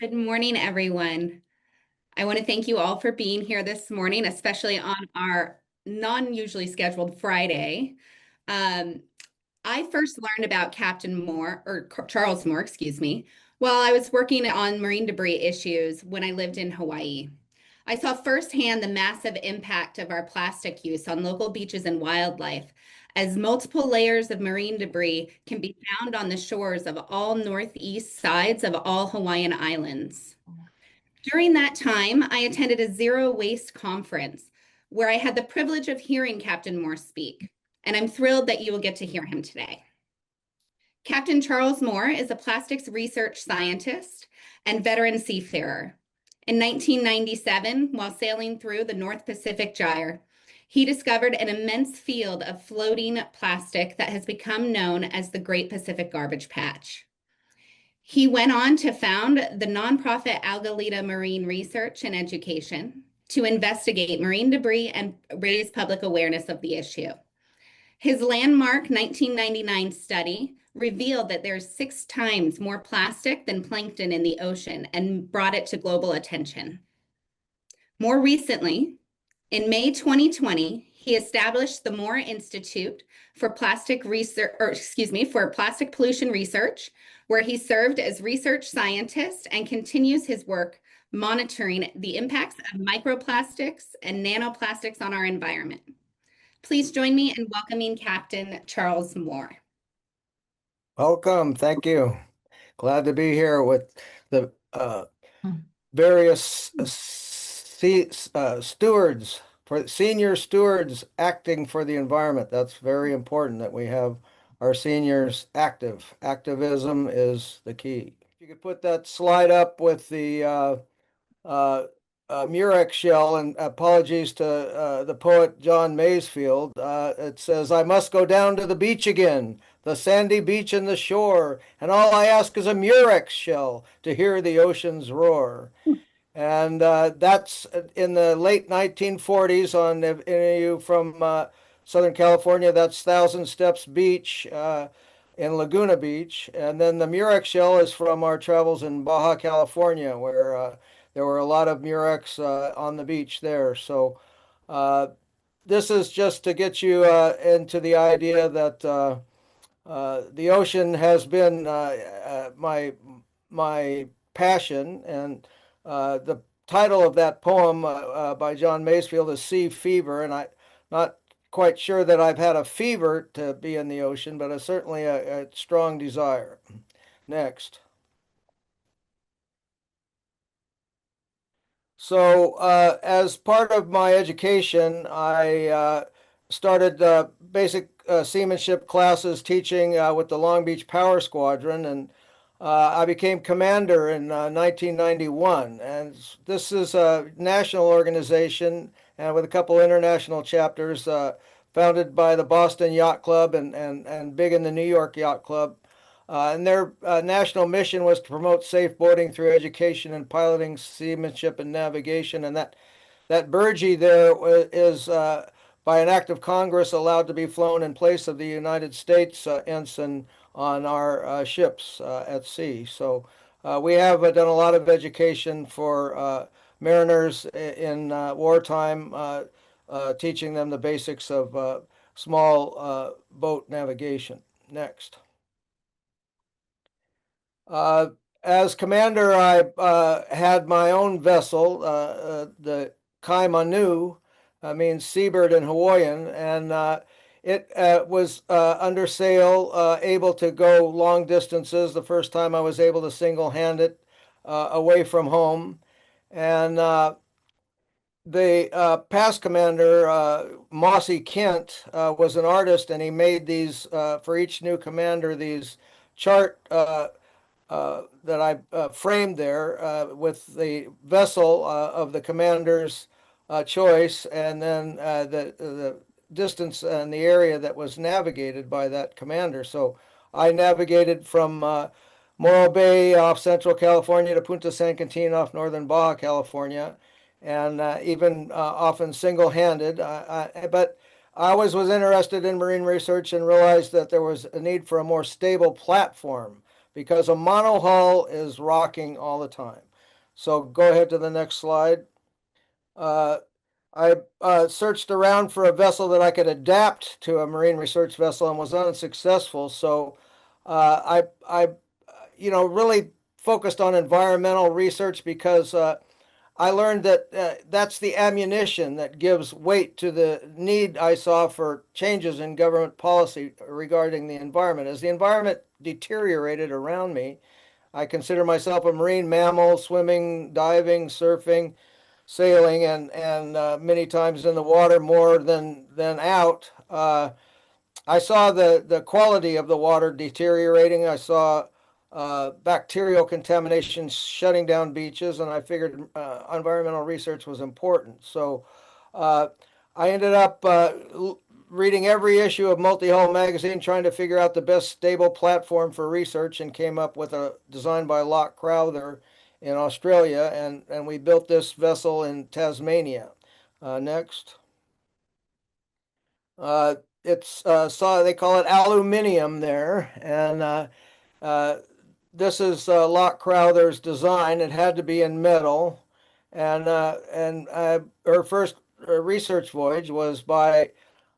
Good morning, everyone. I want to thank you all for being here this morning, especially on our non-usually scheduled Friday. Um, I first learned about Captain Moore, or Charles Moore, excuse me, while I was working on marine debris issues when I lived in Hawaii. I saw firsthand the massive impact of our plastic use on local beaches and wildlife, as multiple layers of marine debris can be found on the shores of all northeast sides of all Hawaiian islands. During that time, I attended a zero waste conference where I had the privilege of hearing Captain Moore speak, and I'm thrilled that you will get to hear him today. Captain Charles Moore is a plastics research scientist and veteran seafarer. In 1997, while sailing through the North Pacific Gyre, he discovered an immense field of floating plastic that has become known as the Great Pacific Garbage Patch. He went on to found the nonprofit Algalita Marine Research and Education to investigate marine debris and raise public awareness of the issue. His landmark 1999 study revealed that there's 6 times more plastic than plankton in the ocean and brought it to global attention. More recently, in May 2020, he established the Moore Institute for Plastic Research, for Plastic Pollution Research, where he served as research scientist and continues his work monitoring the impacts of microplastics and nanoplastics on our environment. Please join me in welcoming Captain Charles Moore. Welcome. Thank you. Glad to be here with the various stewards, for senior stewards acting for the environment. That's very important that we have our seniors active. Activism is the key. If you could put that slide up with the Murex shell, and apologies to the poet John Masefield. It says, "I must go down to the beach again, the sandy beach and the shore, and all I ask is a Murex shell to hear the ocean's roar." And that's in the late 1940s. On if any of you from Southern California, that's Thousand Steps Beach in Laguna Beach. And then the Murex shell is from our travels in Baja California, where there were a lot of Murex on the beach there. So this is just to get you into the idea that the ocean has been my passion. And the title of that poem by John Masefield is Sea Fever. And I'm not quite sure that I've had a fever to be in the ocean, but it's certainly a strong desire. Next. So, as part of my education, I started basic seamanship classes teaching with the Long Beach Power Squadron, and I became commander in 1991. And this is a national organization and with a couple international chapters, founded by the Boston Yacht Club and big in the New York Yacht Club. And their national mission was to promote safe boating through education and piloting, seamanship, and navigation. And that burgee there is, by an act of Congress, allowed to be flown in place of the United States ensign on our ships at sea. So we have done a lot of education for mariners in wartime, teaching them the basics of small boat navigation. Next. As commander, I had my own vessel, the Kai Manu, means seabird in Hawaiian, and it was under sail, able to go long distances. The first time I was able to single-hand it away from home. And the past commander, Mossy Kent, was an artist, and he made these, for each new commander, these chart that I framed there with the vessel of the commander's choice, and then the distance and the area that was navigated by that commander. So I navigated from Morro Bay off Central California to Punta San Quintin off northern Baja California, and even often single-handed. But I always was interested in marine research and realized that there was a need for a more stable platform, because a monohull is rocking all the time. So go ahead to the next slide. Uh, I searched around for a vessel that I could adapt to a marine research vessel and was unsuccessful. So I really focused on environmental research because I learned that that's the ammunition that gives weight to the need I saw for changes in government policy regarding the environment. As the environment deteriorated around me, I consider myself a marine mammal, swimming, diving, surfing, sailing, and many times in the water more than out. I saw the quality of the water deteriorating. I saw bacterial contamination shutting down beaches, and I figured environmental research was important. So uh, I ended up reading every issue of Multi-Hull magazine, trying to figure out the best stable platform for research, and came up with a design by Locke Crowther in Australia, and we built this vessel in Tasmania. Next. Uh, it's they call it aluminium there, and uh, this is Locke Crowther's design. It had to be in metal, and her first research voyage was by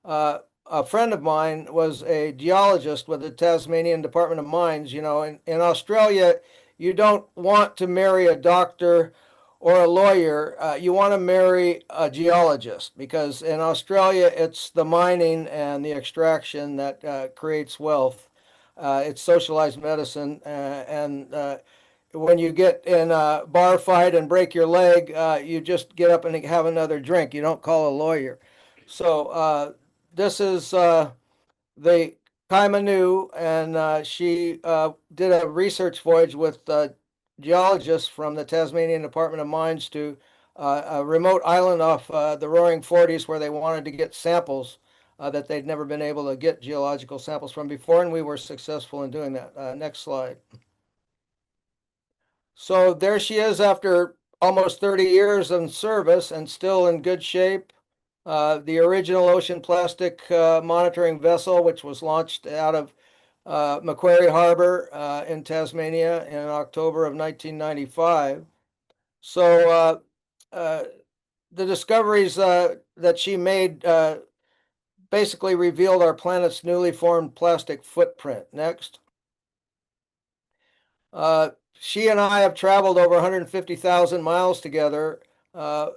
a friend of mine was a geologist with the Tasmanian Department of Mines. You know, in Australia, you don't want to marry a doctor or a lawyer. You want to marry a geologist because in Australia, it's the mining and the extraction that creates wealth. It's socialized medicine, and when you get in a bar fight and break your leg, you just get up and have another drink. You don't call a lawyer. So this is the Kaimanu, and she did a research voyage with geologists from the Tasmanian Department of Mines to a remote island off the Roaring Forties where they wanted to get samples that they'd never been able to get geological samples from before, and we were successful in doing that. Next slide. So there she is after almost 30 years in service and still in good shape. The original ocean plastic monitoring vessel, which was launched out of Macquarie Harbor in Tasmania in October of 1995. So uh, the discoveries that she made basically revealed our planet's newly formed plastic footprint. Next. She and I have traveled over 150,000 miles together, uh,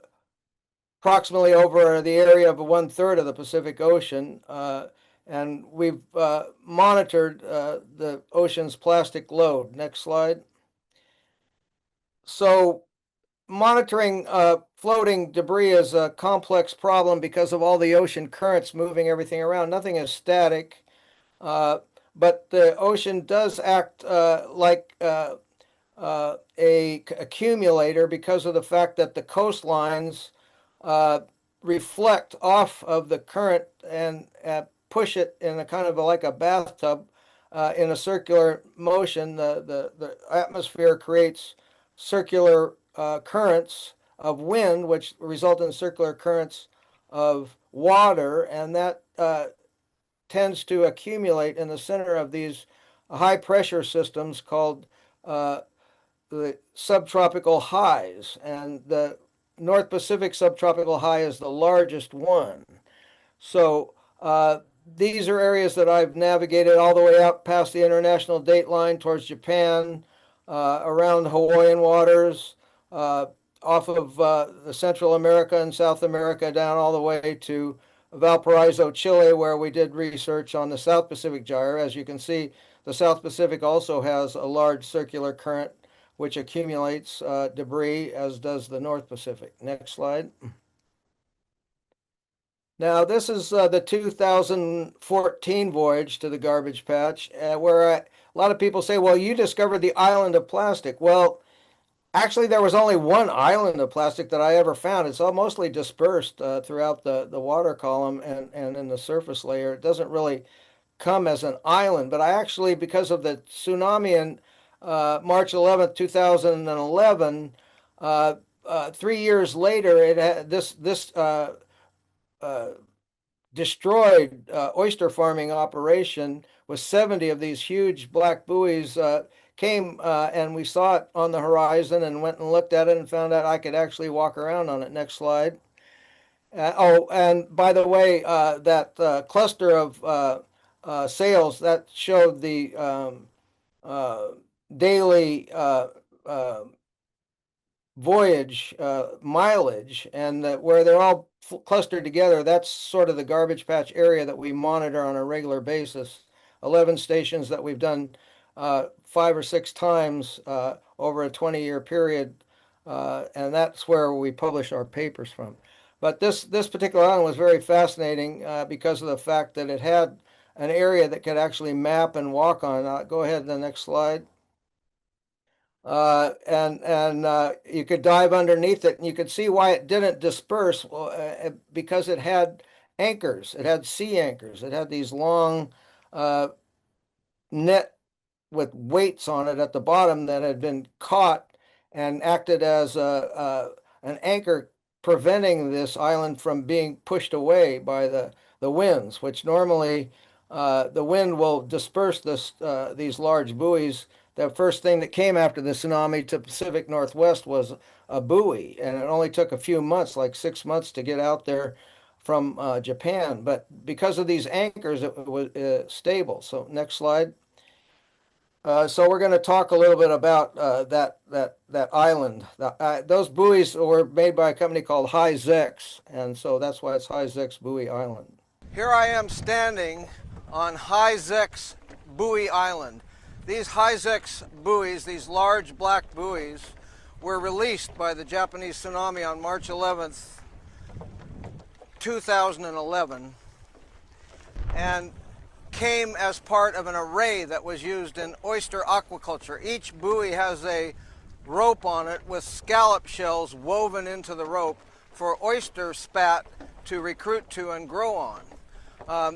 approximately over the area of 1/3 of the Pacific Ocean, and we've monitored the ocean's plastic load. Next slide. So monitoring floating debris is a complex problem because of all the ocean currents moving everything around. Nothing is static, uh, but the ocean does act like a accumulator because of the fact that the coastlines uh, reflect off of the current and push it in a kind of like a bathtub in a circular motion. The atmosphere creates circular currents of wind, which result in circular currents of water, and that tends to accumulate in the center of these high pressure systems called uh, the subtropical highs, and the North Pacific subtropical high is the largest one. So these are areas that I've navigated all the way out past the international date line towards Japan, around the Hawaiian waters, uh, off of the Central America and South America, down all the way to Valparaiso, Chile, where we did research on the South Pacific Gyre. As you can see, the South Pacific also has a large circular current which accumulates debris, as does the North Pacific. Next slide. Now, this is the 2014 voyage to the garbage patch, where a lot of people say, well, you discovered the island of plastic. Well, actually, there was only one island of plastic that I ever found. It's all mostly dispersed throughout the water column and in the surface layer. It doesn't really come as an island, but I actually, because of the tsunami in March 11th, 2011, 3 years later, it had this uh, destroyed oyster farming operation with 70 of these huge black buoys came and we saw it on the horizon and went and looked at it and found out I could actually walk around on it. Next slide. Oh, and by the way, that cluster of sails that showed the uh, daily uh, voyage mileage, and where they're all clustered together, that's sort of the garbage patch area that we monitor on a regular basis. 11 stations that we've done 5 or 6 times over a 20-year period, and that's where we publish our papers from. But this particular island was very fascinating because of the fact that it had an area that could actually map and walk on. Go ahead to the next slide. And you could dive underneath it, and you could see why it didn't disperse. Well, because it had anchors. It had sea anchors. It had these long uh, net with weights on it at the bottom that had been caught and acted as an anchor, preventing this island from being pushed away by the winds, which normally the wind will disperse these large buoys. The first thing that came after the tsunami to Pacific Northwest was a buoy, and it only took a few months, like 6 months, to get out there from Japan. But because of these anchors, it was stable. So next slide. So we're going to talk a little bit about that island. Those buoys were made by a company called High Zex, and so that's why it's High Zex Buoy Island. Here I am standing on High Zex Buoy Island. These High Zex buoys, these large black buoys, were released by the Japanese tsunami on March 11th, 2011, and came as part of an array that was used in oyster aquaculture. Each buoy has a rope on it with scallop shells woven into the rope for oyster spat to recruit to and grow on.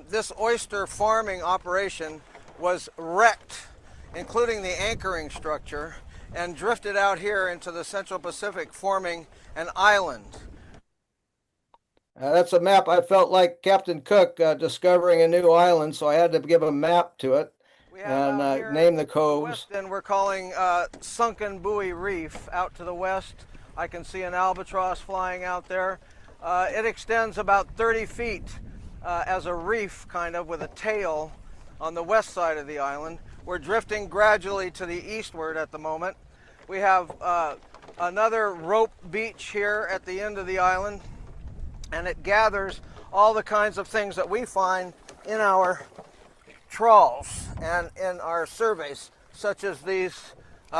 This oyster farming operation was wrecked, including the anchoring structure, and drifted out here into the Central Pacific, forming an island. That's a map. I felt like Captain Cook discovering a new island, so I had to give a map to it and name the coves. And we're calling Sunken Buoy Reef out to the west. I can see an albatross flying out there. It extends about 30 feet as a reef, kind of, with a tail on the west side of the island. We're drifting gradually to the eastward at the moment. We have another rope beach here at the end of the island, and it gathers all the kinds of things that we find in our trawls and in our surveys, such as these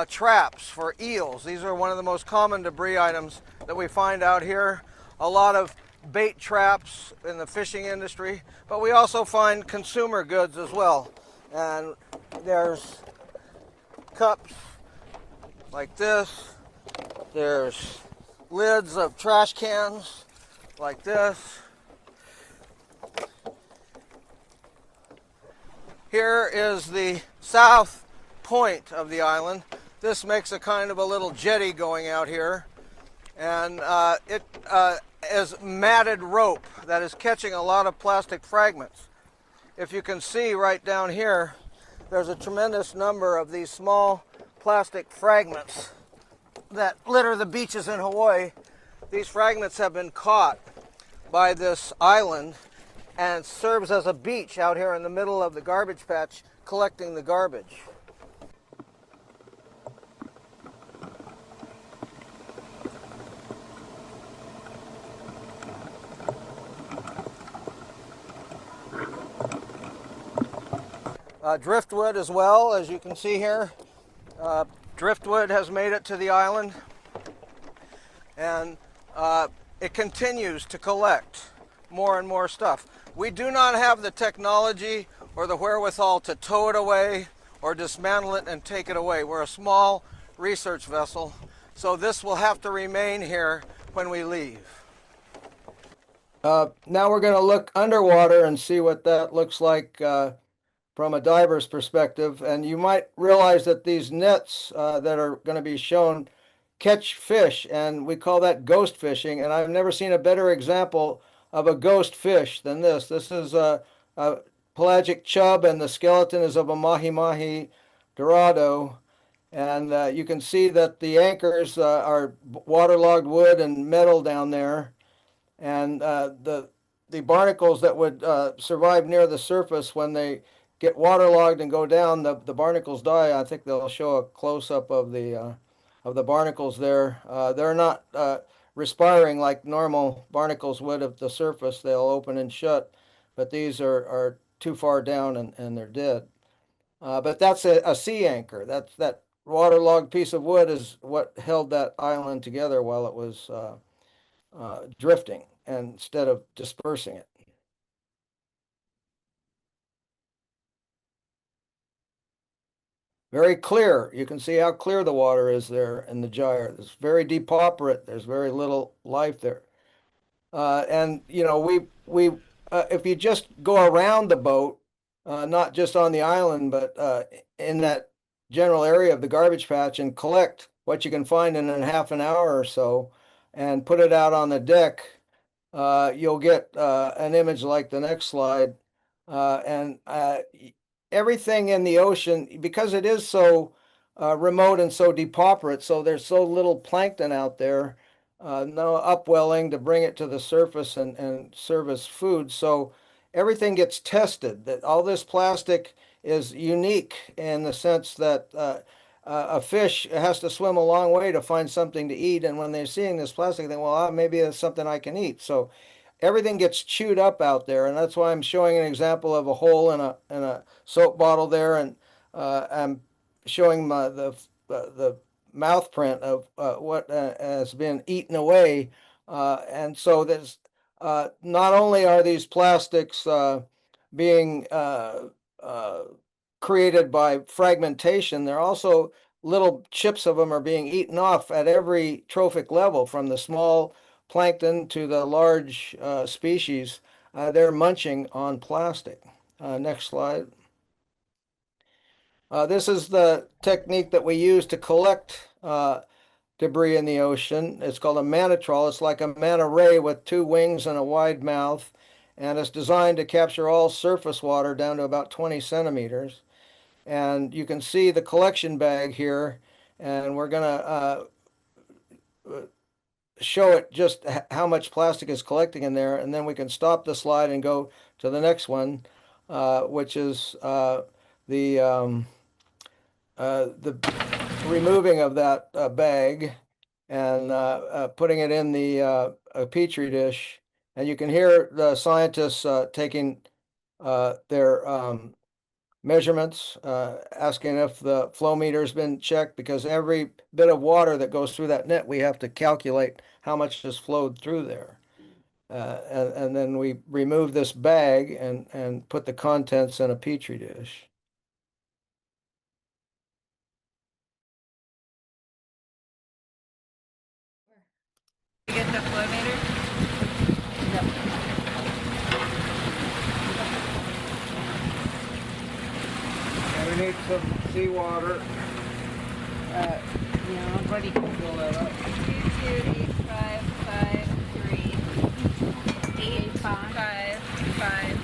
traps for eels. These are one of the most common debris items that we find out here. A lot of bait traps in the fishing industry, but we also find consumer goods as well. And there's cups like this. There's lids of trash cans like this. Here is the south point of the island. This makes a kind of a little jetty going out here, and it is matted rope that is catching a lot of plastic fragments. If you can see right down here, there's a tremendous number of these small plastic fragments that litter the beaches in Hawaii. These fragments have been caught by this island and serves as a beach out here in the middle of the garbage patch, collecting the garbage. Driftwood as well, as you can see here. Driftwood has made it to the island, and it continues to collect more and more stuff. We do not have the technology or the wherewithal to tow it away or dismantle it and take it away. We're a small research vessel, so this will have to remain here when we leave. Now we're going to look underwater and see what that looks like from a diver's perspective. And you might realize that these nets that are going to be shown catch fish, and we call that ghost fishing. And I've never seen a better example of a ghost fish than this. This is a pelagic chub, and the skeleton is of a mahi-mahi dorado. And you can see that the anchors are waterlogged wood and metal down there. And the barnacles that would survive near the surface, when they get waterlogged and go down, the barnacles die. I think they'll show a close-up of the barnacles there. They're not respiring like normal barnacles would at the surface. They'll open and shut, but these are too far down and they're dead. But that's a sea anchor. That waterlogged piece of wood is what held that island together while it was drifting, and instead of dispersing it. Very clear. You can see how clear the water is there in the gyre. It's very depauperate. There's very little life there. And you know, we if you just go around the boat, not just on the island, but in that general area of the garbage patch, and collect what you can find in a half an hour or so, and put it out on the deck, you'll get an image like the next slide. And everything in the ocean, because it is so remote and so depauperate, so there's so little plankton out there, no upwelling to bring it to the surface and serve as food. So everything gets tested. That all this plastic is unique in the sense that a fish has to swim a long way to find something to eat, and when they're seeing this plastic, they think, well, maybe it's something I can eat. So everything gets chewed up out there, and that's why I'm showing an example of a hole in a soap bottle there, and I'm showing the mouth print of what has been eaten away. And so there's not only are these plastics being created by fragmentation, they're also little chips of them are being eaten off at every trophic level, from the small plankton to the large species. They're munching on plastic. Next slide. This is the technique that we use to collect debris in the ocean. It's called a manta trawl. It's like a manta ray with two wings and a wide mouth, and it's designed to capture all surface water down to about 20 centimeters. And you can see the collection bag here, and we're going to show it just how much plastic is collecting in there, and then we can stop the slide and go to the next one, which is the removing of that bag and putting it in the a petri dish. And you can hear the scientists taking their measurements, asking if the flow meter has been checked, because every bit of water that goes through that net, we have to calculate how much has flowed through there. And then we remove this bag and put the contents in a petri dish. You get the flow meter? And we need some seawater. Yeah, I'm ready to fill that up. 228553855.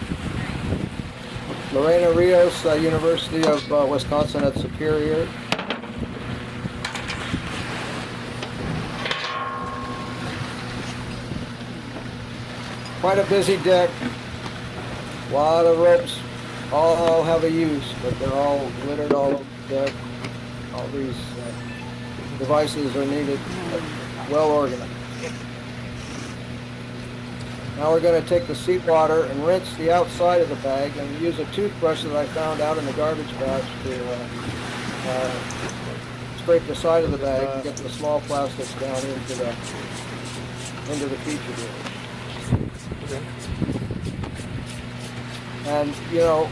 Lorena Rios, University of Wisconsin at Superior. Quite a busy deck. A lot of ropes. All have a use, but they're all littered all over the deck. All these devices are needed, well organized. Now we're going to take the seawater and rinse the outside of the bag, and use a toothbrush that I found out in the garbage patch to scrape the side of the bag and get the small plastics down into the petri dish. Okay. And you know,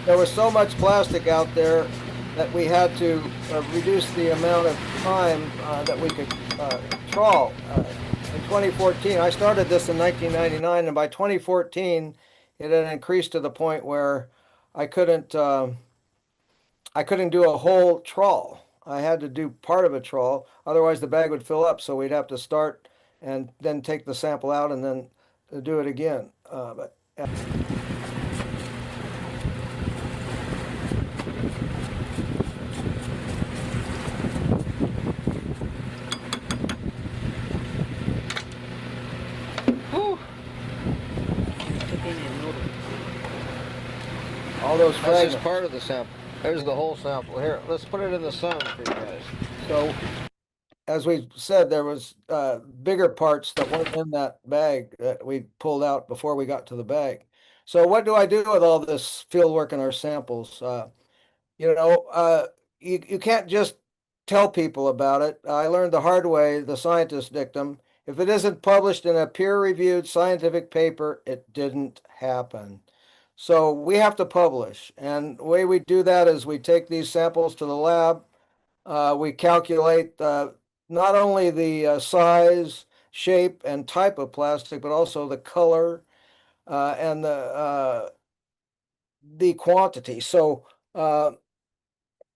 there was so much plastic out there that we had to reduce the amount of time that we could trawl. In 2014, I started this in 1999, and by 2014, it had increased to the point where I couldn't do a whole trawl. I had to do part of a trawl, otherwise the bag would fill up. So we'd have to start and then take the sample out and then do it again. all those That's just fragments. part of the sample. There's the whole sample. Here, let's put it in the sun for you guys. So, as we said, there was bigger parts that weren't in that bag that we pulled out before we got to the bag. So what do I do with all this field work in our samples? You know, you can't just tell people about it. I learned the hard way, the scientist dictum. If it isn't published in a peer-reviewed scientific paper, it didn't happen. So we have to publish. And the way we do that is we take these samples to the lab. We calculate not only the size, shape, and type of plastic, but also the color and the quantity. So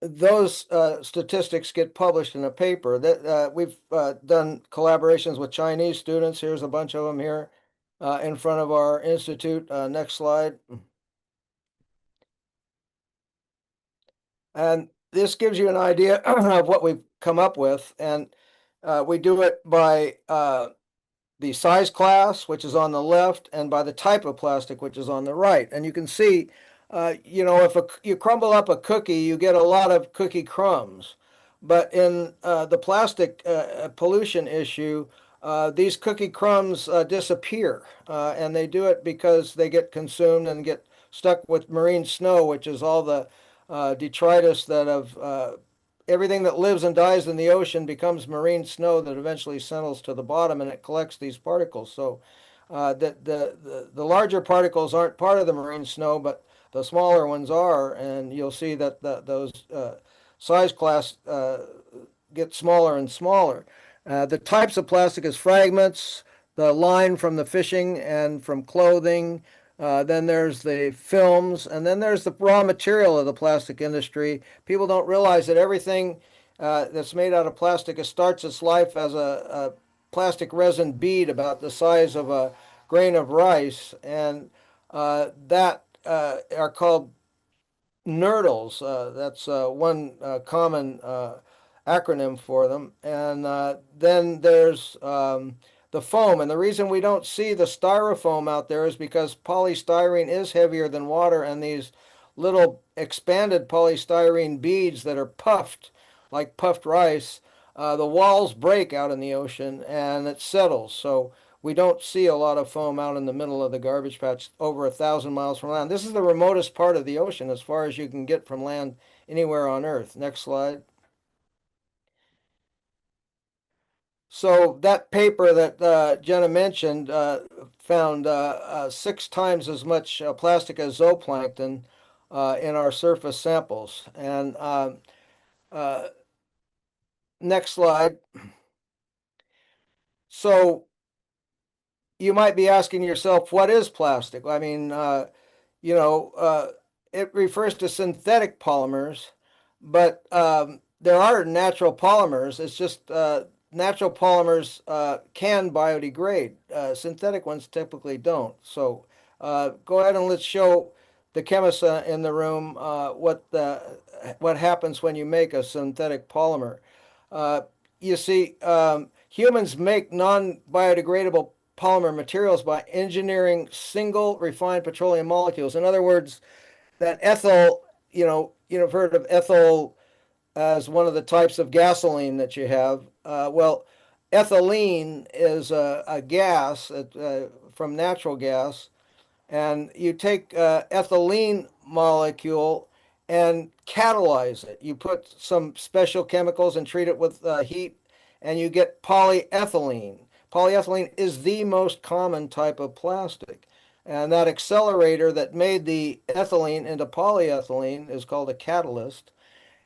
those statistics get published in a paper. That we've done collaborations with Chinese students. Here's a bunch of them here in front of our institute. Next slide. And this gives you an idea of what we've come up with. And we do it by the size class, which is on the left, and by the type of plastic, which is on the right. And you can see, you know, if you crumble up a cookie, you get a lot of cookie crumbs. But in the plastic pollution issue, these cookie crumbs disappear, and they do it because they get consumed and get stuck with marine snow, which is all the detritus that have everything that lives and dies in the ocean becomes marine snow that eventually settles to the bottom and it collects these particles. So the larger particles aren't part of the marine snow, but the smaller ones are, and you'll see that those size class get smaller and smaller. The types of plastic is fragments, the line from the fishing and from clothing. Then there's the films, and then there's the raw material of the plastic industry. People don't realize that everything that's made out of plastic starts its life as a plastic resin bead about the size of a grain of rice, and that are called nurdles. That's one common acronym for them. And then there's the foam. And the reason we don't see the styrofoam out there is because polystyrene is heavier than water, and these little expanded polystyrene beads that are puffed, like puffed rice, the walls break out in the ocean and it settles. So we don't see a lot of foam out in the middle of the garbage patch over 1,000 miles from land. This is the remotest part of the ocean as far as you can get from land anywhere on Earth. Next slide. So that paper that Jenna mentioned found 6 times as much plastic as zooplankton in our surface samples. And uh, next slide. So you might be asking yourself, what is plastic? I mean, you know, it refers to synthetic polymers, but there are natural polymers. It's just natural polymers can biodegrade. Synthetic ones typically don't. So go ahead and let's show the chemists in the room what happens when you make a synthetic polymer. Uh, you see, humans make non-biodegradable polymer materials by engineering single refined petroleum molecules. In other words, that ethyl, you've heard of ethyl as one of the types of gasoline that you have. Well, ethylene is a gas from natural gas, and you take ethylene molecule and catalyze it. You put some special chemicals and treat it with heat, and you get polyethylene. Polyethylene is the most common type of plastic. And that accelerator that made the ethylene into polyethylene is called a catalyst.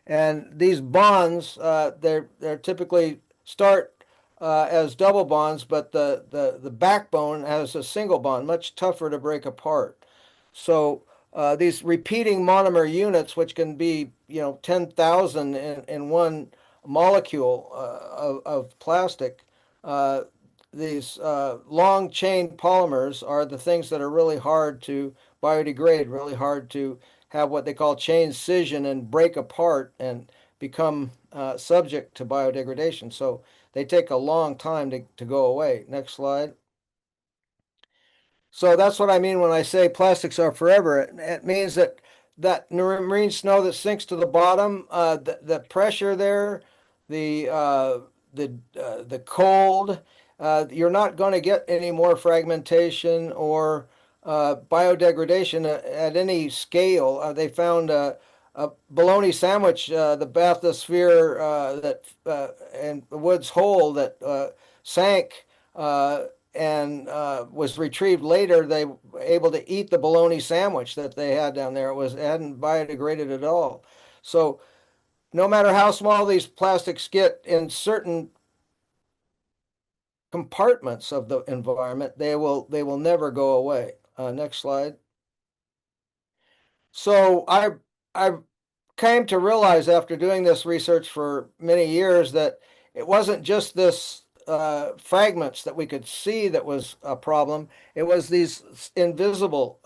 And these bonds, they're typically start as double bonds, but the backbone has a single bond, much tougher to break apart. So these repeating monomer units, which can be 10,000 in one molecule of plastic, these long chain polymers are the things that are really hard to biodegrade, really hard to have what they call chain scission and break apart and become subject to biodegradation. So they take a long time to go away. Next slide. So that's what I mean when I say plastics are forever. It means that that marine snow that sinks to the bottom, the pressure there, the the cold, you're not going to get any more fragmentation or biodegradation at any scale. They found a bologna sandwich, the bathysphere and Woods Hole that sank and was retrieved later. They were able to eat the bologna sandwich that they had down there. It hadn't biodegraded at all. So no matter how small these plastics get in certain compartments of the environment, they will never go away. Next slide. So I came to realize after doing this research for many years that it wasn't just this fragments that we could see that was a problem. It was these invisible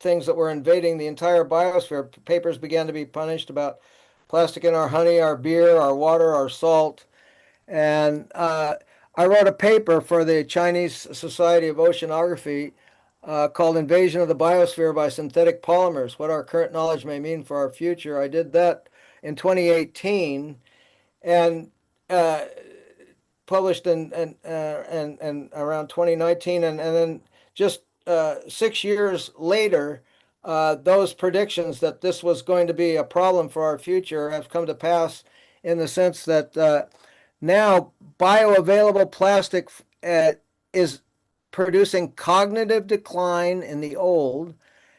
things that were invading the entire biosphere. Papers began to be published about plastic in our honey, our beer, our water, our salt. And I wrote a paper for the Chinese Society of Oceanography called Invasion of the Biosphere by Synthetic Polymers, What Our Current Knowledge May Mean for Our Future. I did that in 2018 and published in around 2019. And then just 6 years later, those predictions that this was going to be a problem for our future have come to pass in the sense that now bioavailable plastic is producing cognitive decline in the old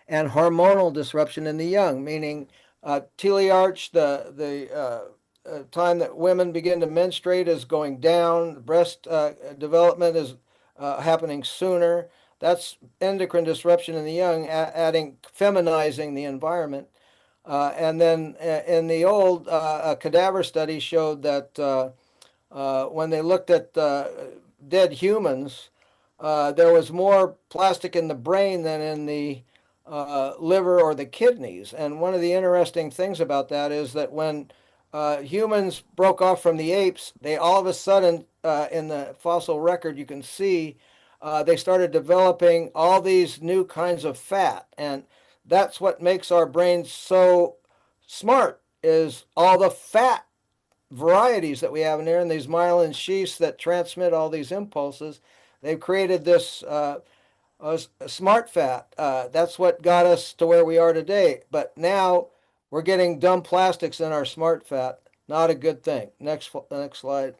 and hormonal disruption in the young, meaning telearch, the time that women begin to menstruate is going down, breast development is happening sooner. That's endocrine disruption in the young, adding, feminizing the environment. And then in the old, a cadaver study showed that when they looked at dead humans, there was more plastic in the brain than in the liver or the kidneys. And one of the interesting things about that is that when humans broke off from the apes, they all of a sudden, in the fossil record, you can see they started developing all these new kinds of fat. And that's what makes our brains so smart, is all the fat varieties that we have in there and these myelin sheaths that transmit all these impulses. They've created this smart fat. That's what got us to where we are today. But now we're getting dumb plastics in our smart fat. Not a good thing. Next slide.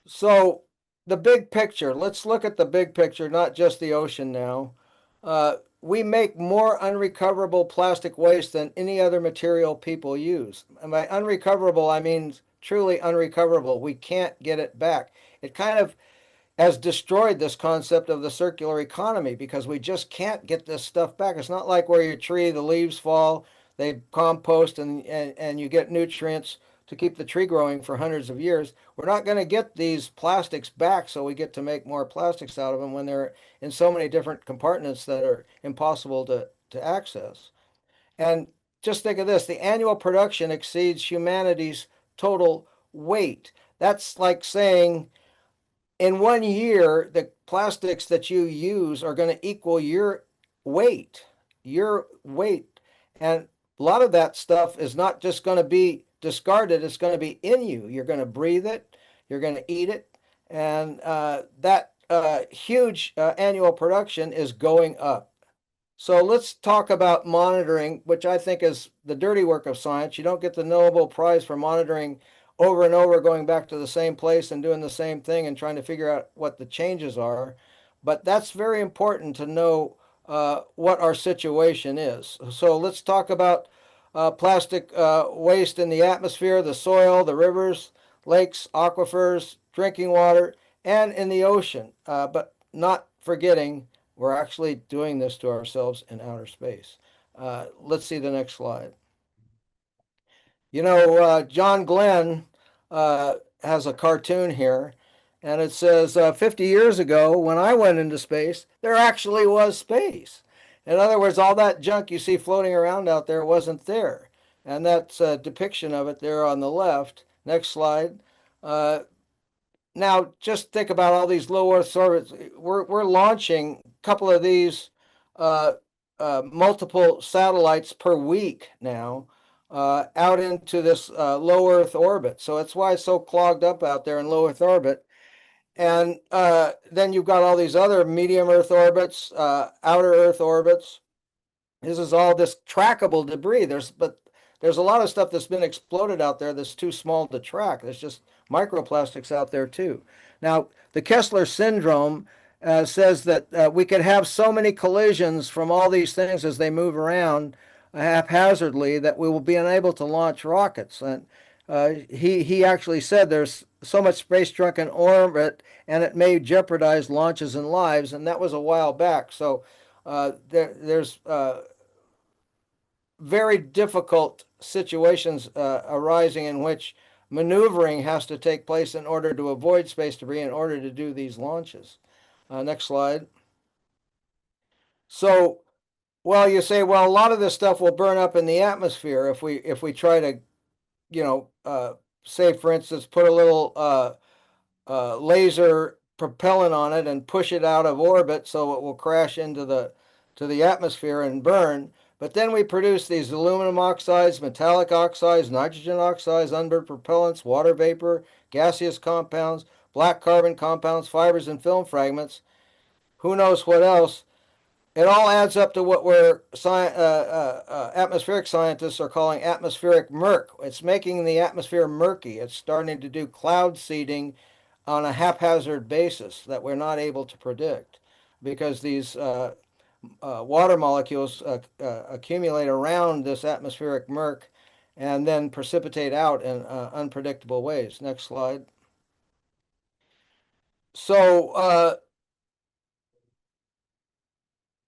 So the big picture. Let's look at the big picture, not just the ocean now. We make more unrecoverable plastic waste than any other material people use. And by unrecoverable, I mean truly unrecoverable. We can't get it back. It kind of has destroyed this concept of the circular economy because we just can't get this stuff back. It's not like where your tree, the leaves fall, they compost and you get nutrients to keep the tree growing for hundreds of years. We're not going to get these plastics back, so we get to make more plastics out of them when they're in so many different compartments that are impossible to access. And just think of this, the annual production exceeds humanity's total weight. That's like saying in 1 year, the plastics that you use are going to equal weight, your weight. And a lot of that stuff is not just going to be discarded, it's going to be in you. You're going to breathe it, you're going to eat it, and that huge annual production is going up. So let's talk about monitoring, which I think is the dirty work of science. You don't get the Nobel Prize for monitoring over and over, going back to the same place and doing the same thing and trying to figure out what the changes are. But that's very important to know what our situation is. So let's talk about plastic waste in the atmosphere, the soil, the rivers, lakes, aquifers, drinking water, and in the ocean. But not forgetting we're actually doing this to ourselves in outer space. Let's see the next slide. You know, John Glenn has a cartoon here, and it says 50 years ago, when I went into space, there actually was space. In other words, all that junk you see floating around out there wasn't there. And that's a depiction of it there on the left. Next slide. Now, just think about all these low Earth orbits. We're launching a couple of these multiple satellites per week now out into this low Earth orbit. So that's why it's so clogged up out there in low Earth orbit. And then you've got all these other medium Earth orbits, outer Earth orbits. This is all this trackable debris. There's a lot of stuff that's been exploded out there that's too small to track. There's just microplastics out there too. Now, the Kessler syndrome says that we could have so many collisions from all these things as they move around haphazardly that we will be unable to launch rockets. And he actually said there's so much space junk in orbit and it may jeopardize launches and lives, and that was a while back. So there's very difficult situations arising in which maneuvering has to take place in order to avoid space debris in order to do these launches. Next slide. So, well, you say, well, a lot of this stuff will burn up in the atmosphere if we try to, say, for instance, put a little laser propellant on it and push it out of orbit so it will crash into the atmosphere and burn. But then we produce these aluminum oxides, metallic oxides, nitrogen oxides, unburned propellants, water vapor, gaseous compounds, black carbon compounds, fibers, and film fragments. Who knows what else? It all adds up to what atmospheric scientists are calling atmospheric murk. It's making the atmosphere murky. It's starting to do cloud seeding on a haphazard basis that we're not able to predict because these water molecules accumulate around this atmospheric murk and then precipitate out in unpredictable ways. Next slide. So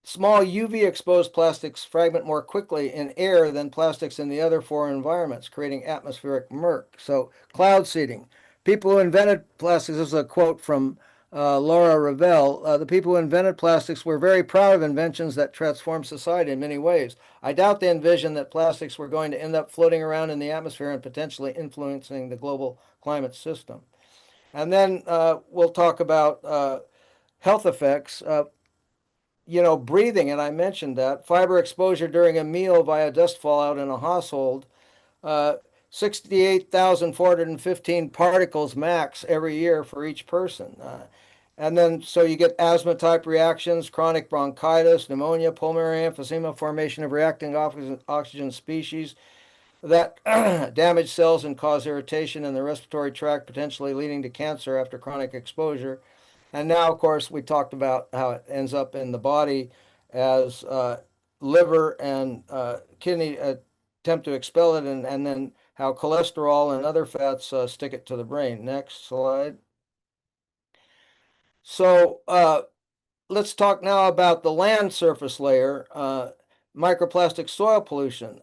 small UV-exposed plastics fragment more quickly in air than plastics in the other four environments, creating atmospheric murk. So cloud seeding. People who invented plastics, this is a quote from Laura Ravel, the people who invented plastics were very proud of inventions that transformed society in many ways. I doubt they envisioned that plastics were going to end up floating around in the atmosphere and potentially influencing the global climate system. And then we'll talk about health effects. Breathing, and I mentioned that. Fiber exposure during a meal via dust fallout in a household. 68,415 particles max every year for each person. And then, so you get asthma type reactions, chronic bronchitis, pneumonia, pulmonary emphysema, formation of reacting oxygen species that damage cells and cause irritation in the respiratory tract, potentially leading to cancer after chronic exposure. And now, of course, we talked about how it ends up in the body as liver and kidney attempt to expel it, and then how cholesterol and other fats stick it to the brain. Next slide. So let's talk now about the land surface layer, microplastic soil pollution.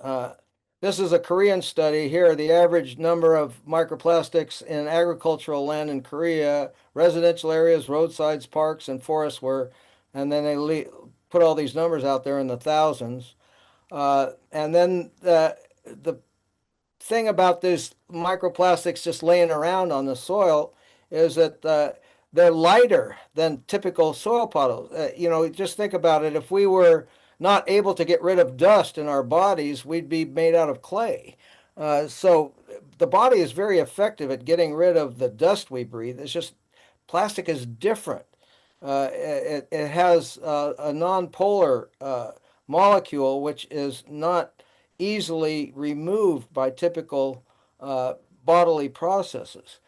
This is a Korean study here. The average number of microplastics in agricultural land in Korea, residential areas, roadsides, parks, and forests were, and then they put all these numbers out there in the thousands. And then the thing about these microplastics just laying around on the soil is that they're lighter than typical soil puddles. Just think about it. If we were not able to get rid of dust in our bodies, we'd be made out of clay. So the body is very effective at getting rid of the dust we breathe. It's just plastic is different. It has a non-polar molecule which is not easily removed by typical bodily processes.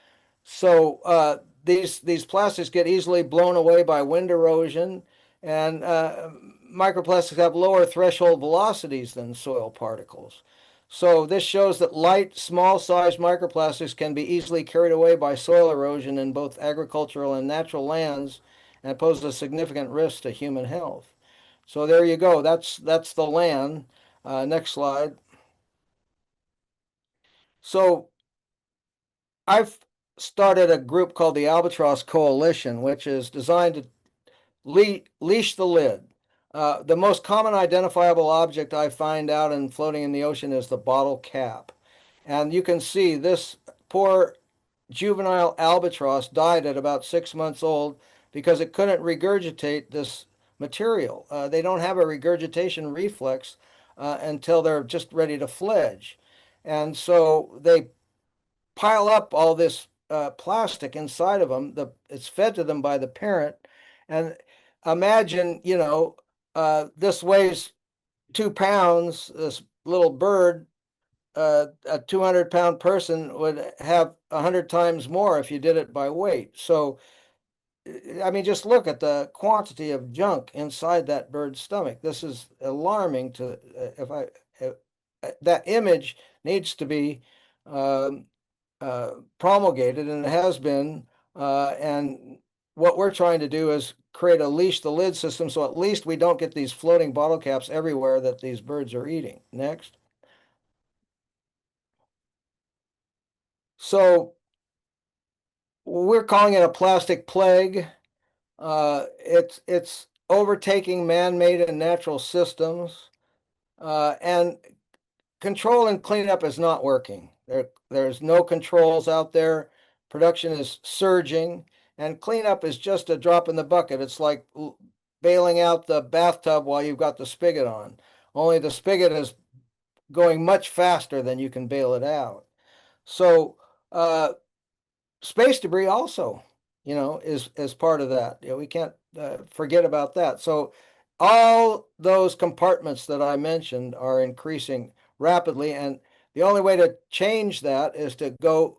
So these plastics get easily blown away by wind erosion, and microplastics have lower threshold velocities than soil particles. So this shows that light, small-sized microplastics can be easily carried away by soil erosion in both agricultural and natural lands and pose a significant risk to human health. So there you go. That's the land. Next slide. So I've started a group called the Albatross Coalition, which is designed to leash the lid. The most common identifiable object I find out and floating in the ocean is the bottle cap. And you can see this poor juvenile albatross died at about 6 months old because it couldn't regurgitate this material. They don't have a regurgitation reflex until they're just ready to fledge. And so they pile up all this plastic inside of them. It's fed to them by the parent. And imagine, this weighs 2 pounds. This little bird, a 200-pound person would have 100 times more if you did it by weight. So, I mean, just look at the quantity of junk inside that bird's stomach. This is alarming to, that image needs to be um, promulgated, and it has been. And what we're trying to do is create a leash the lid system so at least we don't get these floating bottle caps everywhere that these birds are eating. Next. So we're calling it a plastic plague. It's overtaking man-made and natural systems, and control and cleanup is not working. There's no controls out there. Production is surging, and cleanup is just a drop in the bucket. It's like bailing out the bathtub while you've got the spigot on. Only the spigot is going much faster than you can bail it out. So space debris also, is part of that. We can't forget about that. So all those compartments that I mentioned are increasing rapidly, and the only way to change that is to go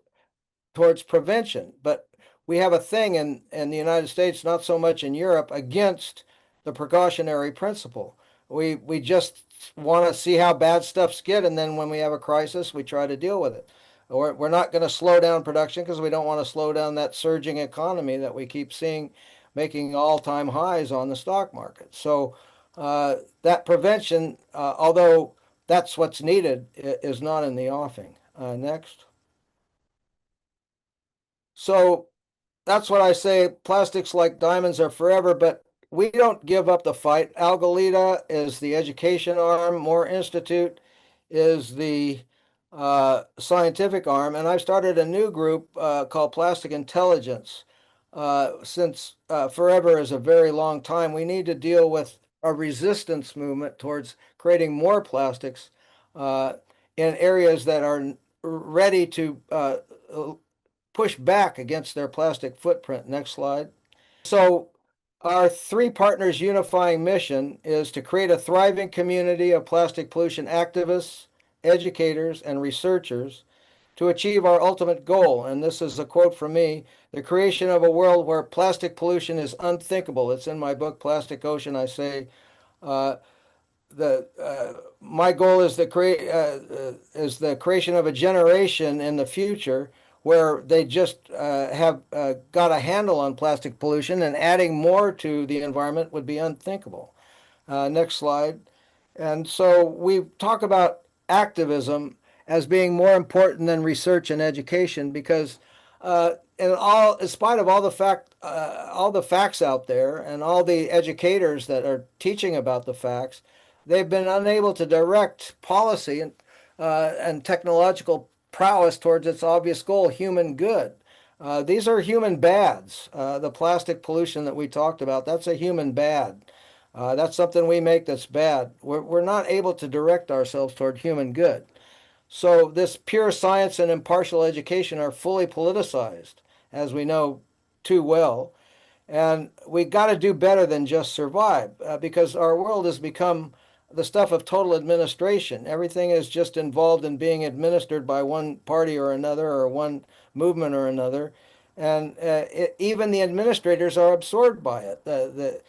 towards prevention. But we have a thing in the United States, not so much in Europe, against the precautionary principle. We just want to see how bad stuff's get, and then when we have a crisis, we try to deal with it. We're not going to slow down production because we don't want to slow down that surging economy that we keep seeing making all-time highs on the stock market. So that prevention, although that's what's needed, is not in the offing. Next. So that's what I say. Plastics like diamonds are forever, but we don't give up the fight. Algalita is the education arm. Moore Institute is the scientific arm. And I've started a new group called Plastic Intelligence. Since forever is a very long time, we need to deal with a resistance movement towards creating more plastics in areas that are ready to push back against their plastic footprint. Next slide. So our three partners' unifying mission is to create a thriving community of plastic pollution activists, educators, and researchers to achieve our ultimate goal. And this is a quote from me: the creation of a world where plastic pollution is unthinkable. It's in my book, Plastic Ocean. I say, my goal is the creation of a generation in the future where they just have got a handle on plastic pollution, and adding more to the environment would be unthinkable. Next slide. And so we talk about activism as being more important than research and education because in spite of all the facts out there and all the educators that are teaching about the facts, they've been unable to direct policy and technological prowess towards its obvious goal, human good. These are human bads. The plastic pollution that we talked about, that's a human bad. That's something we make that's bad. We're not able to direct ourselves toward human good. So this pure science and impartial education are fully politicized, as we know too well. And we got to do better than just survive because our world has become the stuff of total administration. Everything is just involved in being administered by one party or another or one movement or another. And even the administrators are absorbed by it. The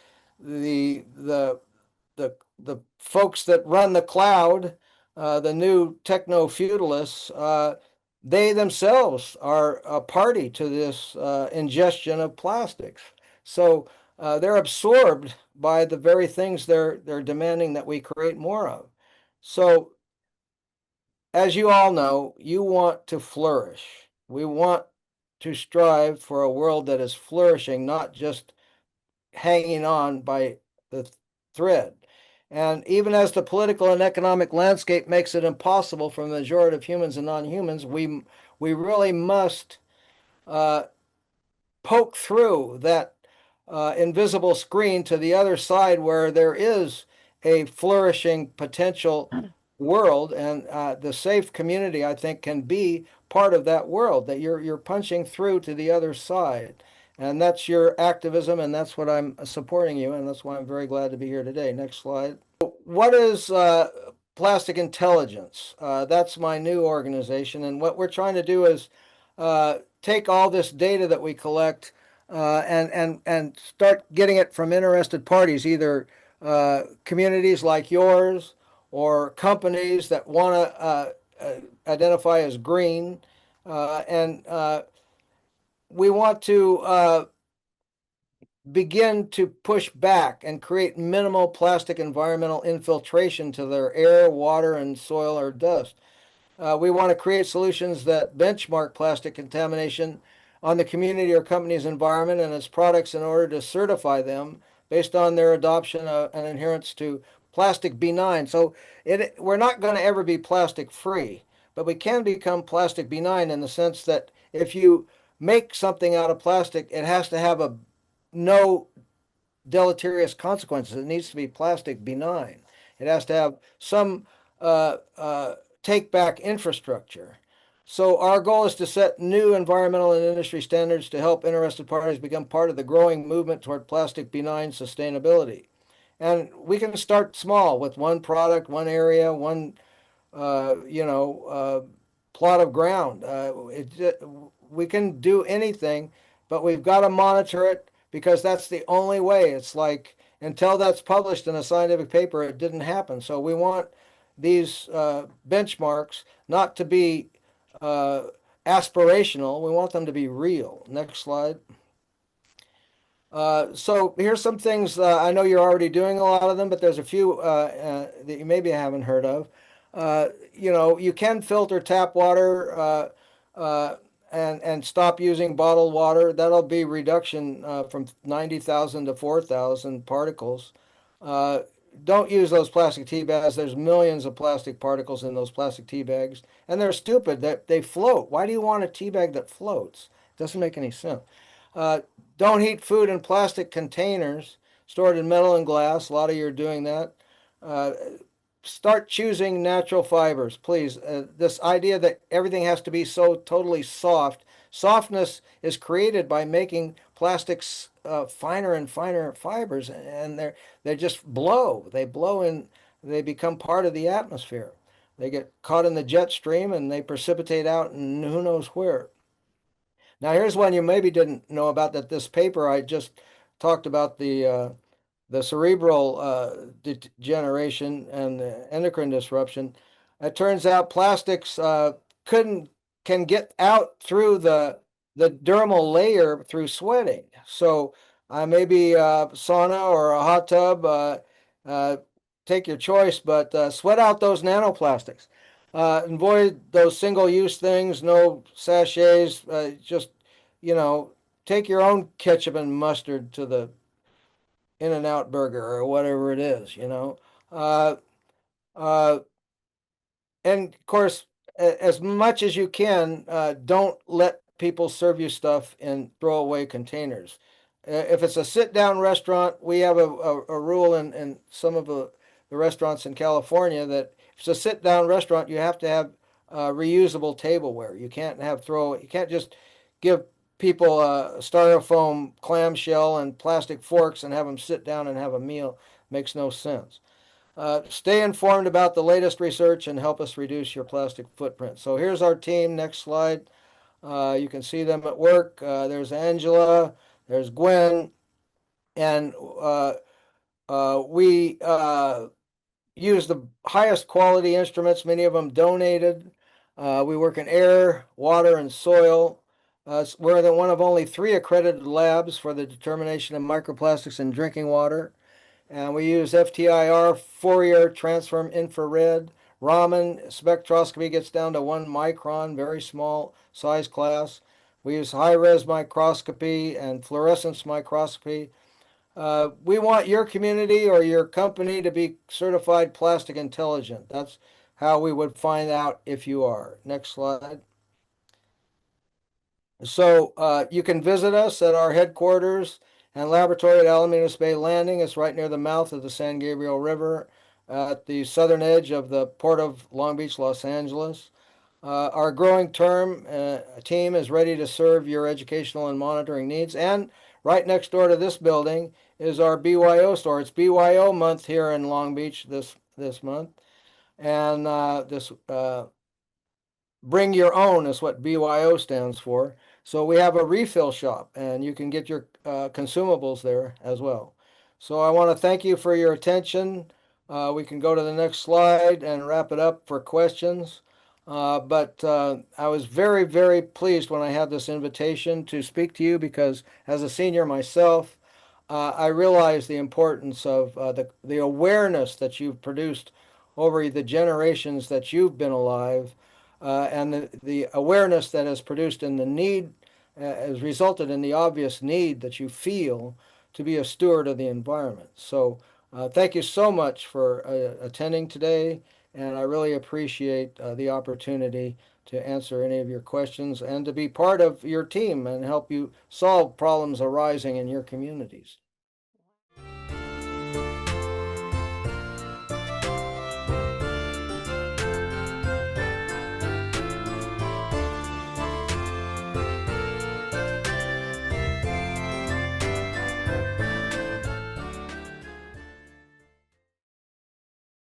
folks that run the cloud, the new techno-feudalists, they themselves are a party to this ingestion of plastics. So they're absorbed by the very things they're demanding that we create more of. So as you all know, you want to flourish. We want to strive for a world that is flourishing, not just hanging on by the thread. And even as the political and economic landscape makes it impossible for the majority of humans and non-humans, we really must poke through that invisible screen to the other side where there is a flourishing potential world, and the SSAFE community, I think, can be part of that world that you're punching through to the other side. And that's your activism, and that's what I'm supporting you, and that's why I'm very glad to be here today. Next slide. What is Plastic Intelligence? That's my new organization, and what we're trying to do is take all this data that we collect and start getting it from interested parties, either communities like yours or companies that want to identify as green, and we want to begin to push back and create minimal plastic environmental infiltration to their air, water, and soil or dust. We want to create solutions that benchmark plastic contamination on the community or company's environment and its products in order to certify them based on their adoption and adherence to plastic benign. So we're not going to ever be plastic free, but we can become plastic benign in the sense that if you make something out of plastic, it has to have no deleterious consequences. It needs to be plastic benign. It has to have some take back infrastructure. So our goal is to set new environmental and industry standards to help interested parties become part of the growing movement toward plastic benign sustainability. And we can start small with one product, one area, one plot of ground. We can do anything, but we've got to monitor it because that's the only way. It's like until that's published in a scientific paper, it didn't happen. So we want these benchmarks not to be aspirational. We want them to be real. Next slide. So here's some things I know you're already doing a lot of them, but there's a few that you maybe haven't heard of. You can filter tap water and stop using bottled water. That'll be reduction from 90,000 to 4,000 particles. Don't use those plastic tea bags. There's millions of plastic particles in those plastic tea bags, and they're stupid. That they float. Why do you want a tea bag that floats? Doesn't make any sense. Don't heat food in plastic containers stored in metal and glass. A lot of you are doing that. Start choosing natural fibers, please. This idea that everything has to be so totally soft. Softness is created by making plastics finer and finer fibers, and they just blow. They blow in. They become part of the atmosphere. They get caught in the jet stream and they precipitate out, and who knows where. Now, here's one you maybe didn't know about, that this paper I just talked about the cerebral degeneration and the endocrine disruption. It turns out plastics can get out through the dermal layer through sweating. So maybe sauna or a hot tub, take your choice, but sweat out those nanoplastics. Avoid those single-use things, no sachets, just, take your own ketchup and mustard to the In-N-Out burger or whatever it is. Uh, uh, and of course, as much as you can, don't let people serve you stuff in throwaway containers. If it's a sit-down restaurant, we have a rule in some of the restaurants in California that if it's a sit-down restaurant, you have to have reusable tableware. You can't you can't just give people a styrofoam clamshell and plastic forks and have them sit down and have a meal. Makes no sense. Stay informed about the latest research and help us reduce your plastic footprint. So here's our team. Next slide. You can see them at work. There's Angela, there's Gwen, and we use the highest quality instruments, many of them donated. We work in air, water, and soil. We're one of only 3 accredited labs for the determination of microplastics in drinking water. And we use FTIR, Fourier transform infrared. Raman spectroscopy gets down to 1 micron, very small size class. We use high-res microscopy and fluorescence microscopy. We want your community or your company to be certified plastic intelligent. That's how we would find out if you are. Next slide. So you can visit us at our headquarters and laboratory at Alamitos Bay Landing. It's right near the mouth of the San Gabriel River at the southern edge of the Port of Long Beach, Los Angeles. Our growing term team is ready to serve your educational and monitoring needs. And right next door to this building is our BYO store. It's BYO month here in Long Beach this month. And this Bring Your Own is what BYO stands for. So we have a refill shop, and you can get your consumables there as well. So I want to thank you for your attention. We can go to the next slide and wrap it up for questions. But I was very, very pleased when I had this invitation to speak to you because as a senior myself, I realize the importance of the awareness that you've produced over the generations that you've been alive, and the awareness that has produced in the need, has resulted in the obvious need that you feel to be a steward of the environment. So thank you so much for attending today, and I really appreciate the opportunity to answer any of your questions and to be part of your team and help you solve problems arising in your communities.